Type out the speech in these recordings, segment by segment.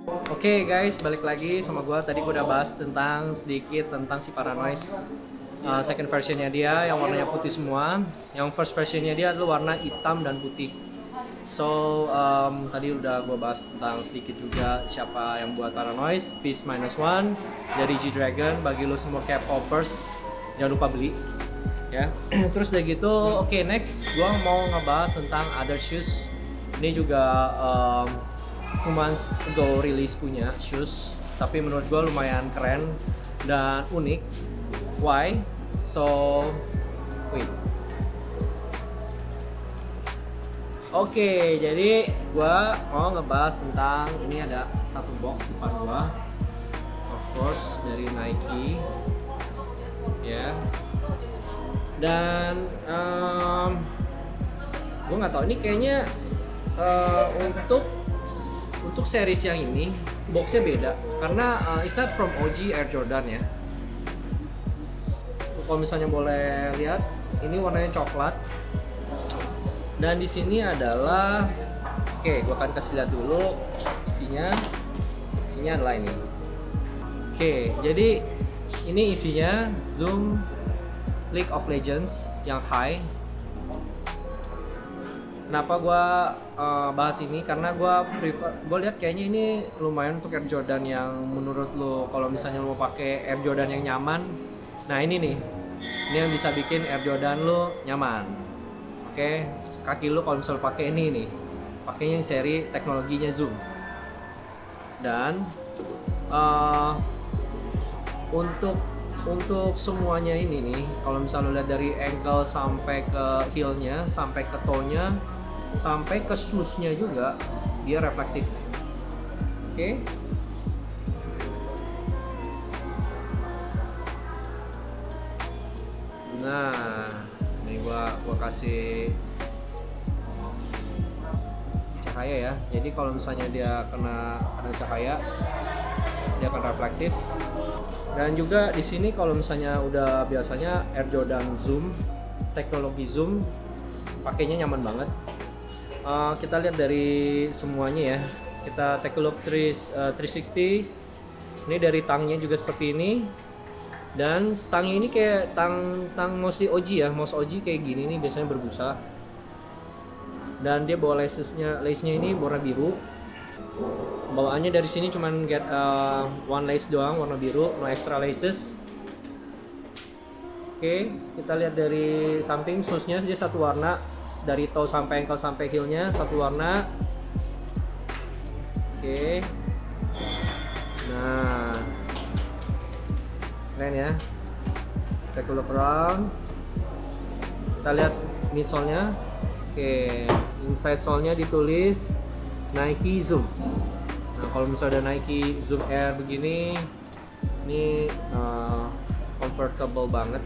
Oke guys, balik lagi sama gua. Tadi gua udah bahas sedikit tentang si Paranoise second versionnya dia yang warnanya putih semua. Yang first versionnya dia adalah warna hitam dan putih. So tadi udah gua bahas tentang sedikit juga siapa yang buat Paranoise, Peace Minus One dari G-Dragon. Bagi lo semua K-popers, jangan lupa beli ya. Terus udah gitu, oke, next gua mau ngebahas tentang Other Shoes. Ini juga 2 months ago rilis punya shoes, tapi menurut gue lumayan keren dan unik. Why? So, wait. Oke, jadi gue mau ngebahas tentang ini. Ada satu box depan gue, of course dari Nike, ya. Dan gue nggak tahu ini kayaknya untuk series yang ini boxnya beda karena it's not from OG Air Jordan ya. Kalau misalnya boleh lihat, ini warnanya coklat dan di sini adalah, oke, gua akan kasih lihat dulu isinya adalah ini. Oke, jadi ini isinya Zoom League of Legends yang high. Kenapa gue bahas ini? Karena gue lihat kayaknya ini lumayan untuk Air Jordan yang menurut lo, kalau misalnya lo mau pakai Air Jordan yang nyaman, nah ini nih, ini yang bisa bikin Air Jordan lo nyaman. Oke, kaki lo kalau misalnya pakai ini nih, pakainya yang seri teknologinya Zoom. Dan untuk semuanya ini nih, kalau misalnya lo lihat dari ankle sampai ke heelnya, sampai ke toe-nya, sampai ke shoes-nya juga dia reflektif. Oke. Nah, ini gua kasih cahaya ya. Jadi kalau misalnya dia kena cahaya, dia akan reflektif. Dan juga di sini kalau misalnya udah biasanya Air Jordan Zoom, teknologi Zoom, pakainya nyaman banget. Kita lihat dari semuanya ya. Kita take a look 360. Ini dari tangnya juga seperti ini. Dan tangnya ini kayak tang mostly OG ya. Most OG kayak gini nih biasanya berbusa. Dan dia bawa lace-nya ini warna biru. Bawaannya dari sini cuman get one lace doang warna biru, no extra laces. Oke, kita lihat dari samping, shoesnya dia satu warna dari toe sampai ankle sampai heelnya satu warna. Oke, nah keren ya. Take a look around. Kita lihat midsole-nya. Oke, inside sole-nya ditulis Nike Zoom. Nah, kalau misalnya ada Nike Zoom Air begini, ini comfortable banget.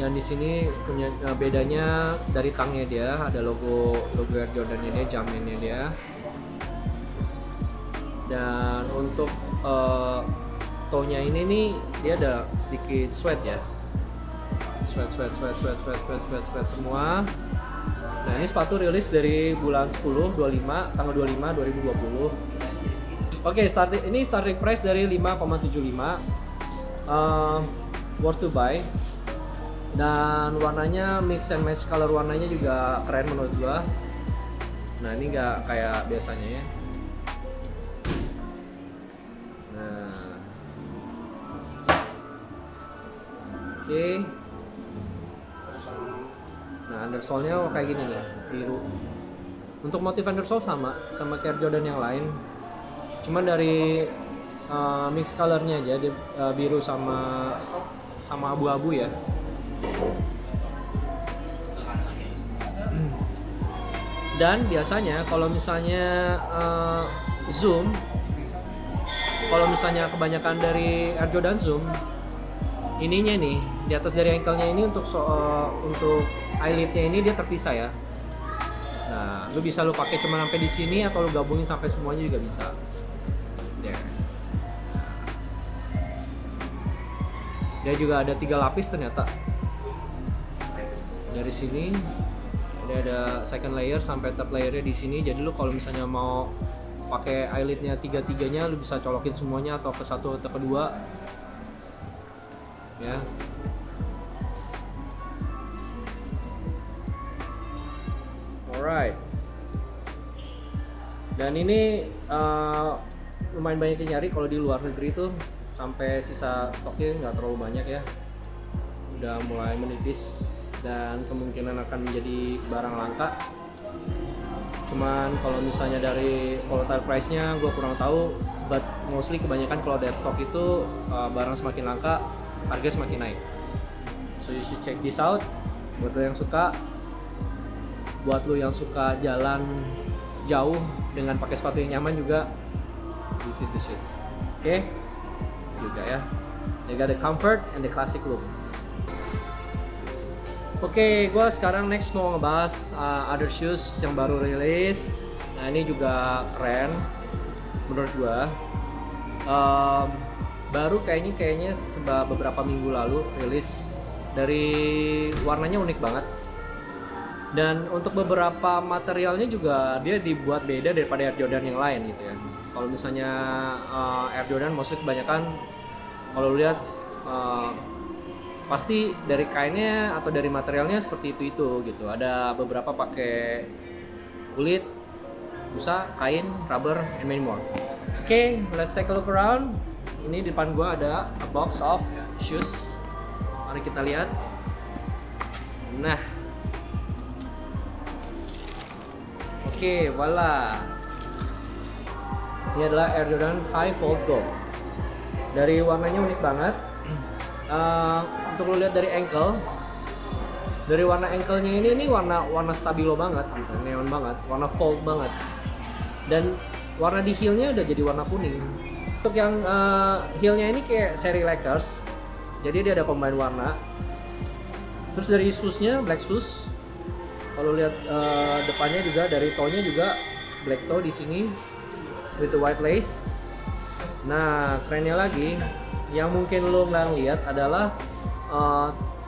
Dan di sini punya bedanya dari tangnya dia, ada logo Air Jordan-nya dia, Jumpman-nya dia. Dan untuk toe-nya ini nih dia ada sedikit sweat ya. Sweat semua. Nah, ini sepatu rilis dari bulan 10 25 tanggal 25 2020. Oke, starting price dari 5,75. Worth to buy. Dan warnanya mix and match, color warnanya juga keren menurut gua. Nah, ini nggak kayak biasanya ya. Nah, oke. Nah, undersole-nya kayak gini nih, biru. Untuk motif undersole sama kayak Jordan yang lain. Cuman dari mix colornya aja, dia biru sama abu-abu ya. Dan biasanya kalau misalnya Zoom, kalau misalnya kebanyakan dari Air Jordan Zoom, ininya nih di atas dari ankle-nya ini untuk eyelid-nya ini dia terpisah ya. Nah, lu bisa lu pakai cuma sampai di sini atau lu gabungin sampai semuanya juga bisa. There. Dia juga ada 3 lapis ternyata. Dari sini dia ada second layer sampai third layernya di sini. Jadi lu kalau misalnya mau pakai eyelidnya tiga-tiganya, lu bisa colokin semuanya atau ke satu atau kedua ya. Alright, dan ini lumayan banyak yang nyari kalau di luar negeri tuh, sampai sisa stoknya nggak terlalu banyak ya, udah mulai menipis dan kemungkinan akan menjadi barang langka. Cuman kalau misalnya dari volatile price-nya gue kurang tahu, but mostly kebanyakan kalau dead stock itu barang semakin langka, harga semakin naik. So you should check this out buat lo yang suka. Buat lo yang suka jalan jauh dengan pakai sepatu yang nyaman juga, this is the shoes. Oke? Juga ya. They got the comfort and the classic look. Oke, gue sekarang next mau ngebahas other shoes yang baru rilis. Nah ini juga keren menurut gue. Baru kayaknya beberapa minggu lalu rilis. Dari warnanya unik banget. Dan untuk beberapa materialnya juga dia dibuat beda daripada Air Jordan yang lain gitu ya. Kalau misalnya Air Jordan mostly kebanyakan kalau lihat pasti dari kainnya atau dari materialnya seperti itu gitu. Ada beberapa pakai kulit, busa, kain, rubber, and many more. Oke, let's take a look around. Ini di depan gua ada a box of shoes. Mari kita lihat. Nah, oke, voila. Ini adalah Air Jordan High Fold Gold. Dari warnanya unik banget. Untuk lo lihat dari ankle, dari warna ankle-nya ini warna stabilo banget gitu, neon banget, warna fold banget. Dan warna di heel-nya udah jadi warna kuning. Untuk yang heel-nya ini kayak seri Lakers. Jadi dia ada combine warna. Terus dari shoes-nya black shoes. Kalau lihat depannya juga dari toe-nya juga black toe di sini with the white lace. Nah, kerennya lagi yang mungkin lo nggak lihat adalah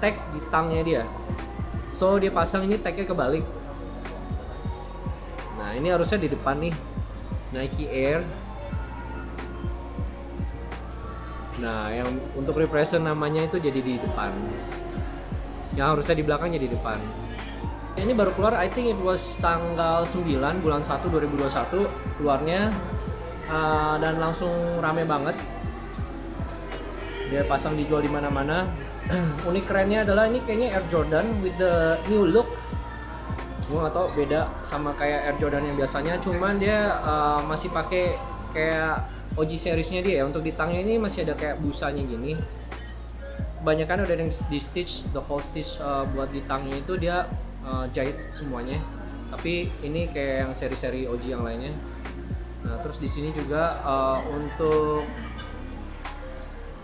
tag di tangnya dia. So dia pasang ini tagnya kebalik. Nah ini harusnya di depan nih, Nike Air. Nah yang untuk represent namanya itu jadi di depan. Yang harusnya di belakang jadi di depan. Ini baru keluar, I think it was tanggal 9 bulan 1 2021 keluarnya, dan langsung rame banget. Dia pasang dijual di mana-mana. Unik kerennya adalah ini kayaknya Air Jordan with the new look. Gue nggak tahu beda sama kayak Air Jordan yang biasanya, cuman dia masih pakai kayak OG seriesnya dia ya. Untuk di tangnya ini masih ada kayak busanya gini. Kebanyakan udah yang di stitch, the whole stitch buat di tangnya itu dia jahit semuanya. Tapi ini kayak yang seri-seri OG yang lainnya. Nah terus di sini juga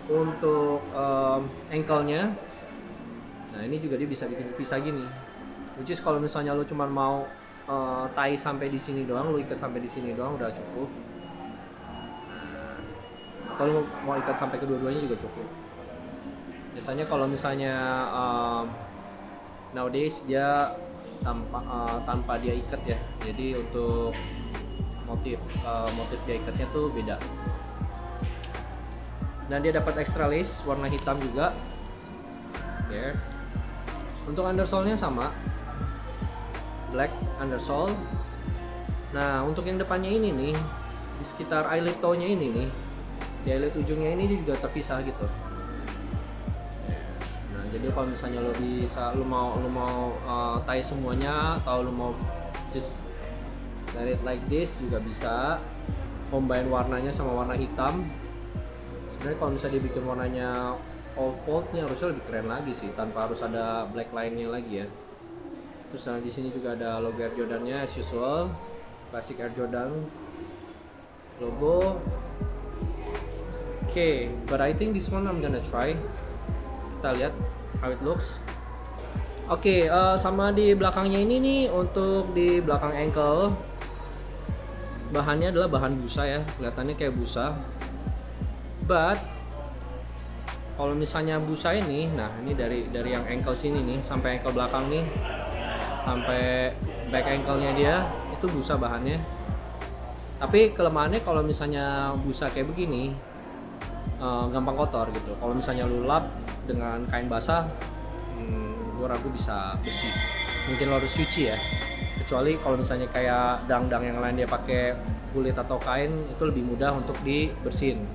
untuk ankle-nya, nah ini juga dia bisa bikin pisah gini. Which is kalau misalnya lo cuma mau tie sampai di sini doang, lo ikat sampai di sini doang udah cukup. Atau lo mau ikat sampai kedua-duanya juga cukup. Biasanya kalau misalnya nowadays dia tanpa dia ikat ya. Jadi untuk motif dia ikatnya tuh beda. Dan dia dapat extra lace warna hitam juga. Yeah. Untuk undersole-nya sama, black undersole. Nah untuk yang depannya ini nih, di sekitar eyelid toe-nya ini nih, di eyelid ujungnya ini dia juga terpisah gitu. Nah jadi kalau misalnya lo mau tie semuanya, atau lo mau just let it like this juga bisa. Combine warnanya sama warna hitam. Sebenarnya kalau misalnya dibikin warnanya all fold-nya harusnya lebih keren lagi sih, tanpa harus ada black line-nya lagi ya. Terus di sini juga ada logo Air Jordan-nya as usual, classic Air Jordan logo. Okay, but I think this one I'm gonna try. Kita lihat how it looks. Oke, sama di belakangnya ini nih, untuk di belakang ankle bahannya adalah bahan busa ya, kelihatannya kayak busa. But kalau misalnya busa ini, nah ini dari yang ankle sini nih sampai ankle belakang nih, sampai back ankle-nya dia itu busa bahannya. Tapi kelemahannya kalau misalnya busa kayak begini, gampang kotor gitu. Kalau misalnya lu lap dengan kain basah, gue ragu bisa bersih. Mungkin lo harus cuci ya. Kecuali kalau misalnya kayak dang-dang yang lain dia pakai kulit atau kain, itu lebih mudah untuk dibersihin.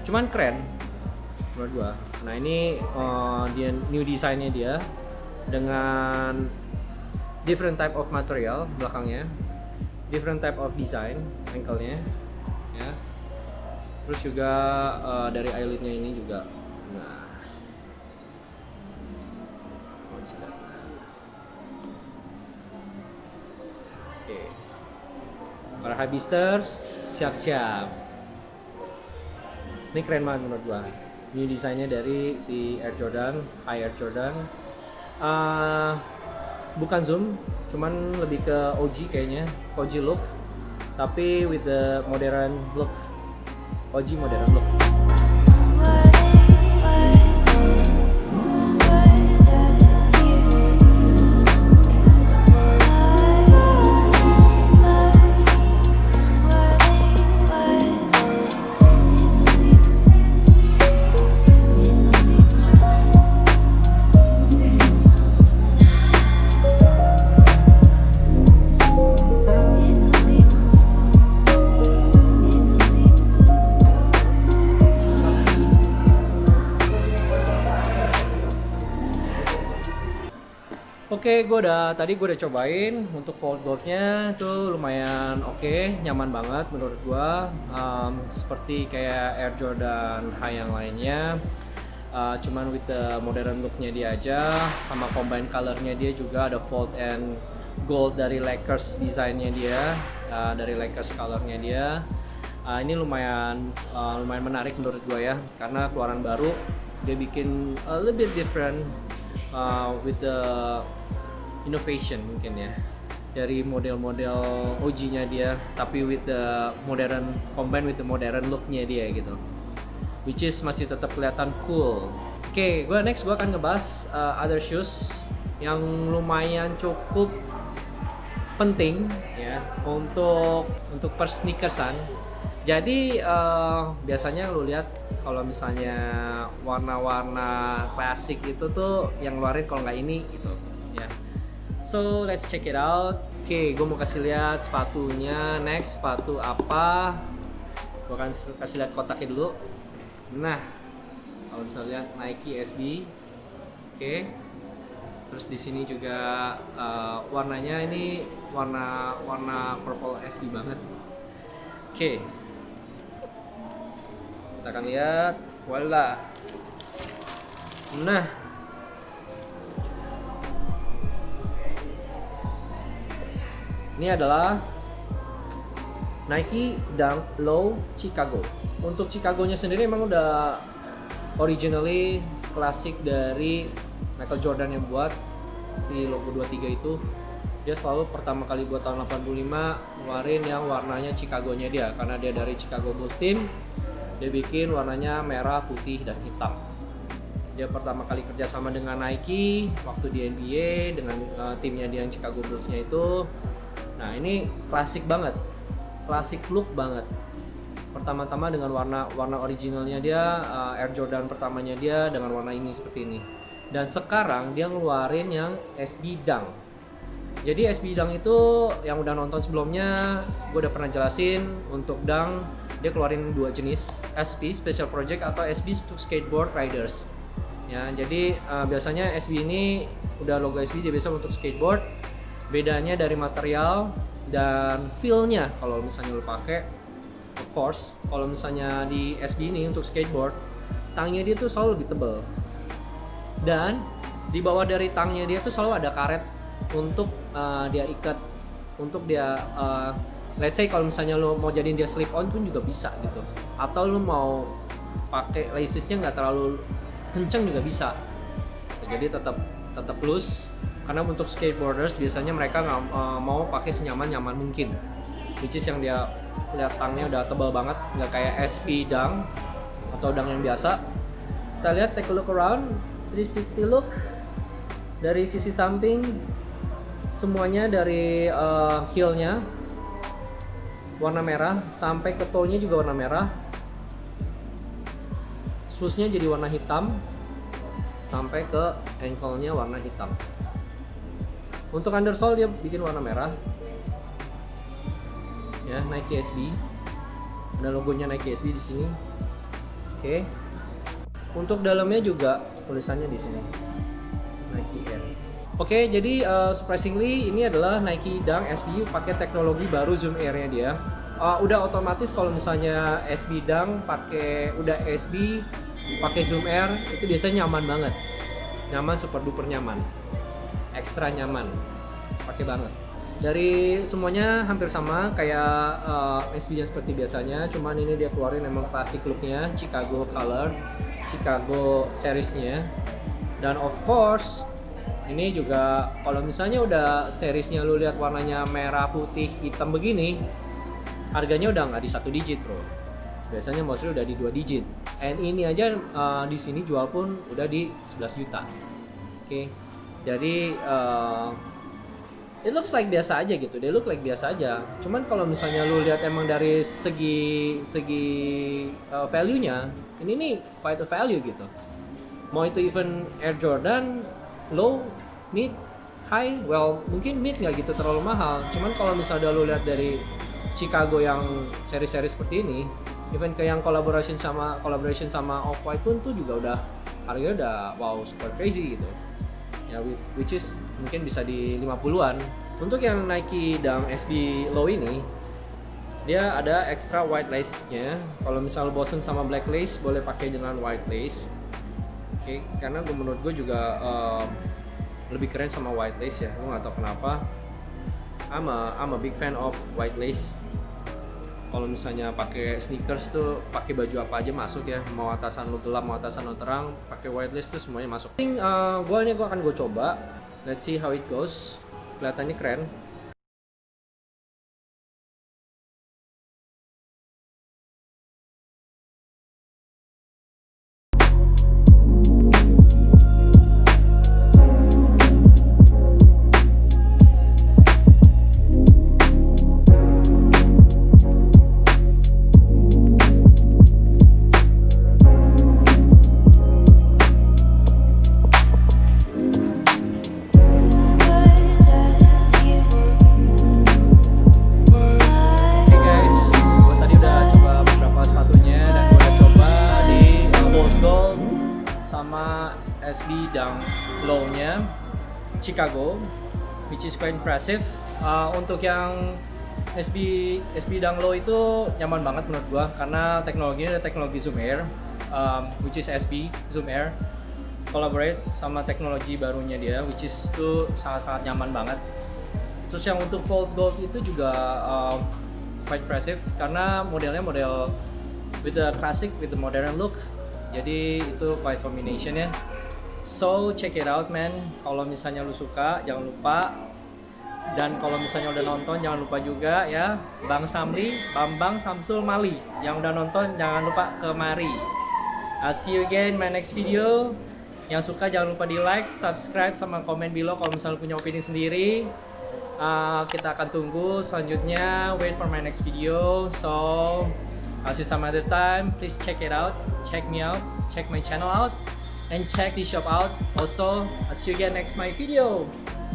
Cuman keren menurut gua. Nah ini dia new desainnya dia dengan different type of material belakangnya, different type of design ankle-nya ya. Terus juga dari eyelidnya ini juga. Nah, oke. Para habisters siap-siap. Ini keren banget menurut gua. Ini desainnya dari si Air Jordan, High Air Jordan. Bukan zoom, cuman lebih ke OG kayaknya, OG look. Tapi with the modern look, OG modern look. Oke, tadi gue udah cobain untuk foldboardnya tuh lumayan oke, nyaman banget menurut gue. Seperti kayak Air Jordan High yang lainnya, cuman with the modern looknya dia aja, sama combine colornya dia juga ada fold and gold dari Lakers desainnya dia, dari Lakers colornya dia. Ini lumayan menarik menurut gue ya, karena keluaran baru dia bikin a little bit different with the innovation mungkin ya, dari model-model OG-nya dia, tapi with the modern combine with the modern look-nya dia gitu, which is masih tetap kelihatan cool. Oke, gue akan ngebahas other shoes yang lumayan cukup penting ya untuk per sneakersan. Jadi biasanya lu lihat kalau misalnya warna-warna klasik itu tuh yang ngeluarin kalau nggak ini gitu ya. So let's check it out. Oke, gue mau kasih lihat sepatunya. Next, sepatu apa? Gue akan kasih lihat kotaknya dulu. Nah, kalau bisa lihat Nike SB. Oke. Terus di sini juga warnanya ini warna purple SB banget. Oke. Kita akan lihat. Voila. Nah, ini adalah Nike Dunk Low Chicago. Untuk Chicagonya sendiri emang udah originally klasik dari Michael Jordan yang buat si logo 23 itu. Dia selalu pertama kali buat tahun 85 ngeluarin yang warnanya Chicagonya dia, karena dia dari Chicago Bulls team. Dia bikin warnanya merah, putih, dan hitam. Dia pertama kali kerja sama dengan Nike waktu di NBA dengan timnya dia yang Chicago Bulls-nya itu. Nah ini klasik banget, klasik look banget. Pertama-tama dengan warna originalnya dia, Air Jordan pertamanya dia dengan warna ini seperti ini. Dan sekarang dia ngeluarin yang SB Dunk. Jadi SB Dunk itu yang udah nonton sebelumnya, gue udah pernah jelasin untuk Dunk dia keluarin dua jenis, SB Special Project atau SB untuk skateboard riders. Ya, jadi biasanya SB ini udah logo SB dia biasa untuk skateboard. Bedanya dari material dan feel-nya kalau misalnya lo pakai, of course, kalau misalnya di SB ini untuk skateboard, tangnya dia tuh selalu lebih tebal. Dan di bawah dari tangnya dia tuh selalu ada karet untuk dia ikat, untuk dia let's say kalau misalnya lo mau jadiin dia slip on pun juga bisa gitu. Atau lo mau pakai lacesnya nggak terlalu kenceng juga bisa. Jadi tetap loose. Karena untuk skateboarders biasanya mereka nggak mau pakai senyaman-nyaman mungkin, which is yang dia lihat tangnya udah tebal banget, nggak kayak SP Dunk atau Dunk yang biasa. Kita lihat, take a look around, 360 look dari sisi samping, semuanya dari heel-nya warna merah, sampai ke toe-nya juga warna merah. Shoes-nya jadi warna hitam, sampai ke ankle-nya warna hitam. Untuk undersole dia bikin warna merah. Ya, Nike SB. Ada logonya Nike SB di sini. Oke. Untuk dalamnya juga tulisannya di sini. Nike Air. Oke, jadi surprisingly ini adalah Nike Dunk SB pakai teknologi baru Zoom Air-nya dia. Udah otomatis kalau misalnya SB Dunk udah SB pakai Zoom Air itu biasanya nyaman banget. Nyaman, super duper nyaman. Ekstra nyaman. Pakai banget. Dari semuanya hampir sama kayak SB-nya seperti biasanya, cuman ini dia keluarin emang classic look-nya, Chicago color, Chicago series-nya. Dan of course ini juga kalau misalnya udah seriesnya lu lihat warnanya merah, putih, hitam begini, harganya udah nggak di 1 digit bro. Biasanya mostly udah di 2 digit. And ini aja di sini jual pun udah di 11 juta. Oke. Jadi it looks like biasa aja gitu. They look like biasa aja. Cuman kalau misalnya lu lihat emang dari segi value-nya, ini nih quite a value gitu. Mau itu even Air Jordan low, mid, high, well mungkin mid nggak gitu terlalu mahal. Cuman kalau misalnya lu lihat dari Chicago yang seri-seri seperti ini, even ke yang collaboration sama Off-White pun tuh juga udah harganya udah wow super crazy gitu. Ya, which is mungkin bisa di 50-an. Untuk yang Nike Dunk SB Low ini, dia ada extra white lace-nya. Kalau misal bosen sama black lace, boleh pakai dengan white lace. Oke, karena menurut gue juga lebih keren sama white lace ya. Gue nggak tahu kenapa. I'm a big fan of white lace. Kalau misalnya pakai sneakers tuh pakai baju apa aja masuk ya, mau atasan lu gelap mau atasan lu terang, pakai white lace tuh semuanya masuk. Gue akan coba, let's see how it goes. Kelihatannya keren. SB Dunk Low-nya Chicago, which is quite impressive. Untuk yang SB Dunk Low itu nyaman banget menurut gua karena teknologinya ada teknologi Zoom Air, which is SB Zoom Air collaborate sama teknologi barunya dia, which is tuh sangat-sangat nyaman banget. Terus yang untuk Fold Gold itu juga quite impressive karena modelnya model with the classic with the modern look. Jadi itu quite combination ya. So check it out man. Kalau misalnya lu suka jangan lupa. Dan kalau misalnya udah nonton jangan lupa juga ya, Bang Samli, Bambang Samsul Mali yang udah nonton jangan lupa kemari. I'll see you again in my next video. Yang suka jangan lupa di like, subscribe, sama komen below kalau misalnya punya opini sendiri. Kita akan tunggu selanjutnya. Wait for my next video. So I'll see you some other time. Please check it out, check me out, check my channel out, and check the shop out. Also, I'll see you again next my video.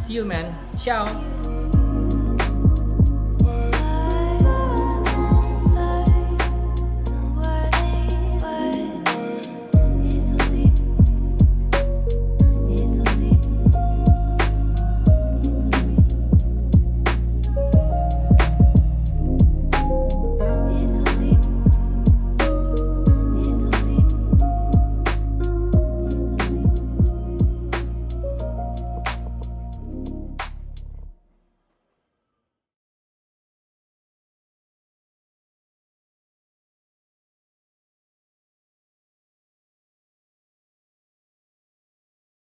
See you man. Ciao.